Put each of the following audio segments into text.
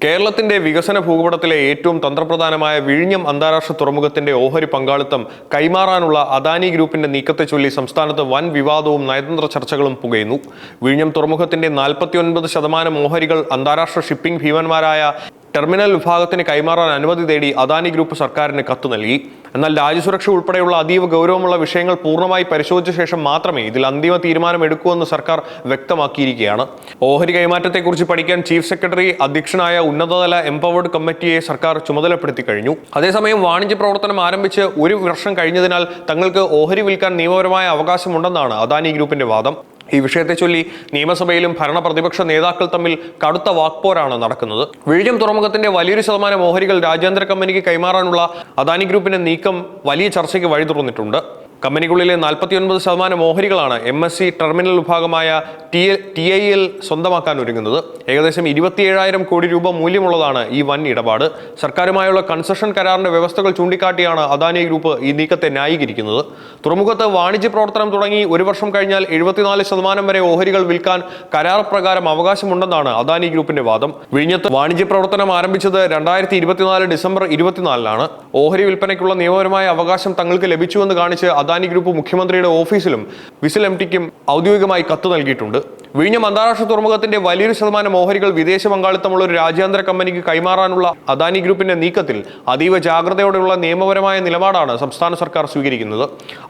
കേരളത്തിന്റെ വികസന ഭൂപടത്തിലെ ഏറ്റവും തന്ത്രപ്രധാനമായ വിഴിഞ്ഞം അന്താരാഷ്ട്ര തുറമുഖത്തിന്റെ ഓഹരി പങ്കാളിത്തം കൈമാറാനുള്ള അദാനി ഗ്രൂപ്പിന്റെ നീക്കത്തെ ചൊല്ലി സംസ്ഥാനത്ത് വൻ വിവാദവും നയതന്ത്ര ചർച്ചകളും പുകയുന്നു. വിഴിഞ്ഞം തുറമുഖത്തിന്റെ 49% ഓഹരികൾ അന്താരാഷ്ട്ര ഷിപ്പിംഗ് ഭീമന്മാരായ ടെർമിനൽ വിഭാഗത്തിന് കൈമാറാൻ അനുമതി തേടി അദാനി ഗ്രൂപ്പ് സർക്കാരിന് കത്ത് നൽകി. എന്നാൽ രാജ്യസുരക്ഷ ഉൾപ്പെടെയുള്ള അതീവ ഗൗരവമുള്ള വിഷയങ്ങൾ പൂർണ്ണമായി പരിശോധിച്ച ശേഷം മാത്രമേ ഇതിൽ അന്തിമ തീരുമാനമെടുക്കൂവെന്ന് സർക്കാർ വ്യക്തമാക്കിയിരിക്കുകയാണ്. ഓഹരി കൈമാറ്റത്തെക്കുറിച്ച് പഠിക്കാൻ ചീഫ് സെക്രട്ടറി അധ്യക്ഷനായ ഉന്നതതല എംപവേർഡ് കമ്മിറ്റിയെ സർക്കാർ ചുമതലപ്പെടുത്തി കഴിഞ്ഞു. അതേസമയം വാണിജ്യ പ്രവർത്തനം ആരംഭിച്ച് 1 വർഷം കഴിഞ്ഞതിനാൽ തങ്ങൾക്ക് ഓഹരി വിൽക്കാൻ നിയമപരമായ അവകാശമുണ്ടെന്നാണ് അദാനി ഗ്രൂപ്പിന്റെ വാദം. ഈ വിഷയത്തെ ചൊല്ലി നിയമസഭയിലും ഭരണ പ്രതിപക്ഷ നേതാക്കൾ തമ്മിൽ കടുത്ത വാക്പോരാണ് നടക്കുന്നത്. വിഴിഞ്ഞം തുറമുഖത്തിന്റെ വലിയൊരു ശതമാനം ഓഹരികൾ രാജ്യാന്തര കമ്പനിക്ക് കൈമാറാനുള്ള അദാനി ഗ്രൂപ്പിന്റെ നീക്കം വലിയ ചർച്ചയ്ക്ക് വഴി തുറന്നിട്ടുണ്ട്. കമ്പനിക്കുള്ളിലെ 49% ഓഹരികളാണ് MSC ടെർമിനൽ വിഭാഗമായ TIL സ്വന്തമാക്കാൻ ഒരുങ്ങുന്നത്. ഏകദേശം 27,000 കോടി രൂപ മൂല്യമുള്ളതാണ് ഈ വൻ ഇടപാട്. സർക്കാരുമായുള്ള കൺസഷൻ കരാറിന്റെ വ്യവസ്ഥകൾ ചൂണ്ടിക്കാട്ടിയാണ് അദാനി ഗ്രൂപ്പ് ഈ നീക്കത്തെ ന്യായീകരിക്കുന്നത്. തുറമുഖത്ത് വാണിജ്യ പ്രവർത്തനം തുടങ്ങി 1 വർഷം കഴിഞ്ഞാൽ 74% വരെ ഓഹരികൾ വിൽക്കാൻ കരാർ പ്രകാരം അവകാശമുണ്ടെന്നാണ് അദാനി ഗ്രൂപ്പിന്റെ വാദം. വിഴിഞ്ഞത്ത് വാണിജ്യ പ്രവർത്തനം ആരംഭിച്ചത് 2024 ഡിസംബർ 24-ലാണ്. ഓഹരി വിൽപ്പനയ്ക്കുള്ള നിയമപരമായ അവകാശം തങ്ങൾക്ക് ലഭിച്ചുവെന്ന് കാണിച്ച് അദാനി ഗ്രൂപ്പ് മുഖ്യമന്ത്രിയുടെ ഓഫീസിലും വിസിൽ MTക്കും ഔദ്യോഗികമായി കത്ത് നൽകിയിട്ടുണ്ട്. വിഴിഞ്ഞം അന്താരാഷ്ട്ര തുറമുഖത്തിന്റെ വലിയൊരു ശതമാനം ഓഹരികൾ വിദേശ പങ്കാളിത്തമുള്ള ഒരു രാജ്യാന്തര കമ്പനിക്ക് കൈമാറാനുള്ള അദാനി ഗ്രൂപ്പിന്റെ നീക്കത്തിൽ അതീവ ജാഗ്രതയോടെയുള്ള നിയമപരമായ നിലപാടാണ് സംസ്ഥാന സർക്കാർ സ്വീകരിക്കുന്നത്.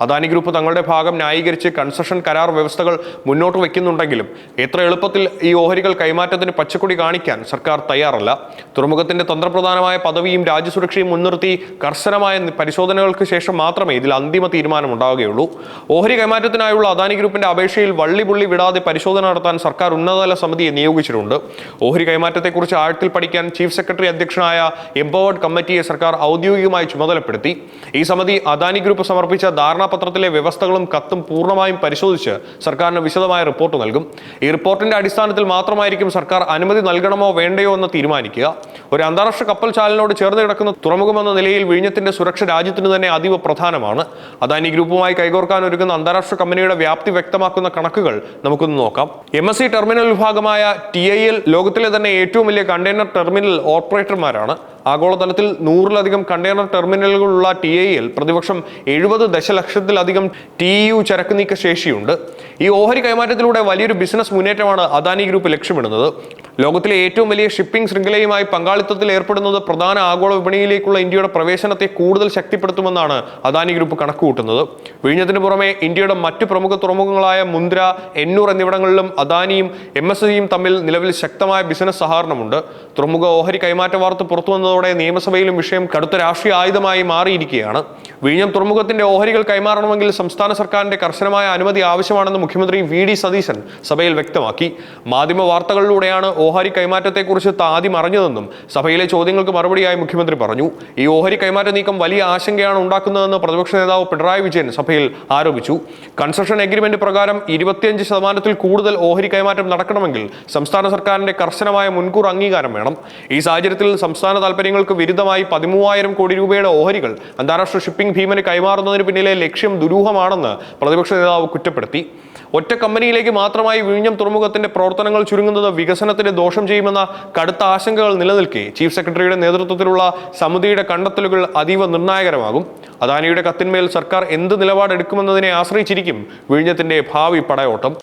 അദാനി ഗ്രൂപ്പ് തങ്ങളുടെ ഭാഗം ന്യായീകരിച്ച് കൺസഷൻ കരാർ വ്യവസ്ഥകൾ മുന്നോട്ട് വയ്ക്കുന്നുണ്ടെങ്കിലും എത്ര എളുപ്പത്തിൽ ഈ ഓഹരികൾ കൈമാറ്റത്തിന് പച്ചക്കൊടി കാണിക്കാൻ സർക്കാർ തയ്യാറല്ല. തുറമുഖത്തിന്റെ തന്ത്രപ്രധാനമായ പദവിയും രാജ്യസുരക്ഷയും മുൻനിർത്തി കർശനമായ പരിശോധനകൾക്ക് ശേഷം മാത്രമേ ഇതിൽ അന്തിമ തീരുമാനമുണ്ടാവുകയുള്ളൂ. ഓഹരി കൈമാറ്റത്തിനായുള്ള അദാനി ഗ്രൂപ്പിന്റെ അപേക്ഷയിൽ വള്ളിപുള്ളി വിടാതെ പരിശോധന നടത്താൻ സർക്കാർ ഉന്നതതല സമിതിയെ നിയോഗിച്ചിട്ടുണ്ട്. ഓഹരി കൈമാറ്റത്തെക്കുറിച്ച് ആഴത്തിൽ പഠിക്കാൻ ചീഫ് സെക്രട്ടറി അധ്യക്ഷനായ എംപവേർഡ് കമ്മിറ്റിയെ സർക്കാർ ഔദ്യോഗികമായി ചുമതലപ്പെടുത്തി. ഈ സമിതി അദാനി ഗ്രൂപ്പ് സമർപ്പിച്ച ധാരണാപത്രത്തിലെ വ്യവസ്ഥകളും കത്തും പൂർണ്ണമായും പരിശോധിച്ച് സർക്കാരിന് വിശദമായ റിപ്പോർട്ട് നൽകും. ഈ റിപ്പോർട്ടിന്റെ അടിസ്ഥാനത്തിൽ മാത്രമായിരിക്കും സർക്കാർ അനുമതി നൽകണമോ വേണ്ടയോ എന്ന് തീരുമാനിക്കുക. ഒരു അന്താരാഷ്ട്ര കപ്പൽ ചാലിനോട് ചേർന്ന് കിടക്കുന്ന തുറമുഖമെന്ന നിലയിൽ വിഴിഞ്ഞത്തിന്റെ സുരക്ഷ രാജ്യത്തിന് തന്നെ അതീവ പ്രധാനമാണ്. അദാനി ഗ്രൂപ്പുമായി കൈകോർക്കാൻ ഒരുങ്ങുന്ന അന്താരാഷ്ട്ര കമ്പനിയുടെ വ്യാപ്തി വ്യക്തമാക്കുന്ന കണക്കുകൾ നമുക്കൊന്ന് നോക്കാം. MSC ടെർമിനൽ വിഭാഗമായ TIL ലോകത്തിലെ തന്നെ ഏറ്റവും വലിയ കണ്ടെയ്നർ ടെർമിനൽ ഓപ്പറേറ്റർമാരാണ്. ആഗോളതലത്തിൽ 100-ലധികം കണ്ടെയ്നർ ടെർമിനലുകളുള്ള TIL പ്രതിവർഷം 70 ദശലക്ഷത്തിലധികം TEU ചരക്ക് നീക്ക ശേഷിയുണ്ട്. ഈ ഓഹരി കൈമാറ്റത്തിലൂടെ വലിയൊരു ബിസിനസ് മുന്നേറ്റമാണ് അദാനി ഗ്രൂപ്പ് ലക്ഷ്യമിടുന്നത്. ലോകത്തിലെ ഏറ്റവും വലിയ ഷിപ്പിംഗ് ശൃംഖലയുമായി പങ്കാളിത്തത്തിൽ ഏർപ്പെടുന്നത് പ്രധാന ആഗോള വിപണിയിലേക്കുള്ള ഇന്ത്യയുടെ പ്രവേശനത്തെ കൂടുതൽ ശക്തിപ്പെടുത്തുമെന്നാണ് അദാനി ഗ്രൂപ്പ് കണക്കുകൂട്ടുന്നത്. വിഴിഞ്ഞത്തിന് പുറമെ ഇന്ത്യയുടെ മറ്റു പ്രമുഖ തുറമുഖങ്ങളായ മുന്ദ്ര, എന്നൂർ എന്നിവിടങ്ങളിലും അദാനിയും MSCയും തമ്മിൽ നിലവിൽ ശക്തമായ ബിസിനസ് സഹകരണമുണ്ട്. തുറമുഖ ഓഹരി കൈമാറ്റ വാർത്ത പുറത്തുവന്നതോടെ നിയമസഭയിലും വിഷയം കടുത്ത രാഷ്ട്രീയ ആയുധമായി മാറിയിരിക്കുകയാണ്. വിഴിഞ്ഞം തുറമുഖത്തിന്റെ ഓഹരികൾ കൈമാറണമെങ്കിൽ സംസ്ഥാന സർക്കാരിന്റെ കർശനമായ അനുമതി ആവശ്യമാണെന്ന് മുഖ്യമന്ത്രി VD സതീശൻ സഭയിൽ വ്യക്തമാക്കി. മാധ്യമ വാർത്തകളിലൂടെയാണ് ഓഹരി കൈമാറ്റത്തെക്കുറിച്ച് ആദ്യം അറിഞ്ഞതെന്നും സഭയിലെ ചോദ്യങ്ങൾക്ക് മറുപടിയായി മുഖ്യമന്ത്രി പറഞ്ഞു. ഈ ഓഹരി കൈമാറ്റ നീക്കം വലിയ ആശങ്കയാണ് ഉണ്ടാക്കുന്നതെന്ന് പ്രതിപക്ഷ നേതാവ് പിണറായി വിജയൻ സഭയിൽ ആരോപിച്ചു. കൺസഷൻ എഗ്രിമെന്റ് പ്രകാരം 25%-ൽ കൂടുതൽ ഓഹരി കൈമാറ്റം നടക്കണമെങ്കിൽ സംസ്ഥാന സർക്കാരിന്റെ കർശനമായ മുൻകൂർ അംഗീകാരം വേണം. ഈ സാഹചര്യത്തിൽ സംസ്ഥാന താൽപര്യങ്ങൾക്ക് വിരുദ്ധമായി 13,000 കോടി രൂപയുടെ ഓഹരികൾ അന്താരാഷ്ട്ര ഷിപ്പിംഗ് ഭീമന് കൈമാറുന്നതിന് പിന്നിലെ ലക്ഷ്യം ദുരൂഹമാണെന്ന് പ്രതിപക്ഷ നേതാവ് കുറ്റപ്പെടുത്തി. ഒറ്റ കമ്പനിയിലേക്ക് മാത്രമായി വിഴിഞ്ഞം തുറമുഖത്തിന്റെ പ്രവർത്തനങ്ങൾ ചുരുങ്ങുന്നത് വികസനത്തിന് ദോഷം ചെയ്യുമെന്ന കടുത്ത ആശങ്കകൾ നിലനിൽക്കെ ചീഫ് സെക്രട്ടറിയുടെ നേതൃത്വത്തിലുള്ള സമിതിയുടെ കണ്ടെത്തലുകൾ അതീവ നിർണായകരമാകും. അദാനിയുടെ കത്തിന്മേൽ സർക്കാർ എന്ത് നിലപാടെടുക്കുമെന്നതിനെ ആശ്രയിച്ചിരിക്കും വിഴിഞ്ഞത്തിന്റെ ഭാവി പടയോട്ടം.